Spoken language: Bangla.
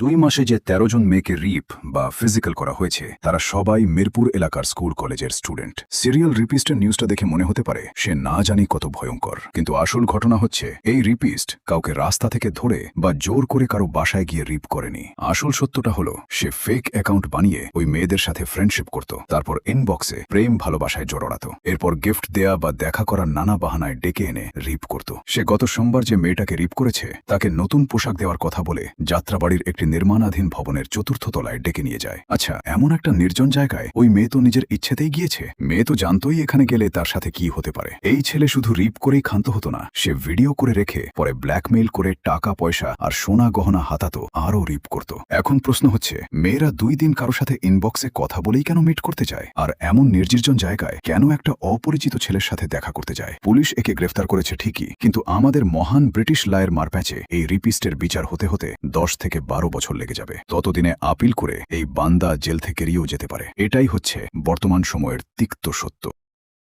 2 মাসে যে 13 জন মেয়েকে রিপ বা ফিজিক্যাল করা হয়েছে তারা সবাই মিরপুর এলাকার স্কুল কলেজের স্টুডেন্ট। সিরিয়াল রিপিস্টের নিউজটা দেখে মনে হতে পারে সে না জানি কত ভয়ঙ্কর, কিন্তু আসল ঘটনা হচ্ছে এই রিপিস্ট কাউকে রাস্তা থেকে ধরে বা জোর করে কারো বাসায় গিয়ে রিপ করেনি। আসল সত্যটা হলো সে ফেক অ্যাকাউন্ট বানিয়ে ওই মেয়েদের সাথে ফ্রেন্ডশিপ করত, তারপর ইনবক্সে প্রেম ভালোবাসায় জড়াতো, এরপর গিফট দেয়া বা দেখা করার নানা বাহানায় ডেকে এনে রিপ করত। সে গত সোমবার যে মেয়েটাকে রিপ করেছে তাকে নতুন পোশাক দেওয়ার কথা বলে যাত্রাবাড়ির একটি নির্মাণাধীন ভবনের 4র্থ তলায় ডেকে নিয়ে যায়। আচ্ছা, এমন একটা নির্জন জায়গায় ওই মেয়ে তো নিজের ইচ্ছেতেই গিয়েছে। মেয়ে তো জানতোই এখানে গেলে তার সাথে কি হতে পারে। এই ছেলে শুধু রিপ করেই ক্ষান্ত হতো না, সে ভিডিও করে রেখে পরে ব্ল্যাকমেইল করে টাকা পয়সা আর সোনা গহনা হাতাতো, আরও রিপ করত। এখন প্রশ্ন হচ্ছে, মেয়েরা 2 দিন কারো সাথে ইনবক্সে কথা বলেই কেন মিট করতে যায়? আর এমন নির্জন জায়গায় কেন একটা অপরিচিত ছেলের সাথে দেখা করতে যায়? পুলিশ একে গ্রেফতার করেছে ঠিকই, কিন্তু আমাদের মহান ব্রিটিশ লায়ের মারপ্যাচে এই রিপিস্টের বিচার হতে হতে 10 থেকে 12 বছর লেগে যাবে। ততদিনে আপিল করে এই বান্দা জেল থেকে বেরিয়েও যেতে পারে। এটাই হচ্ছে বর্তমান সময়ের তিক্ত সত্য।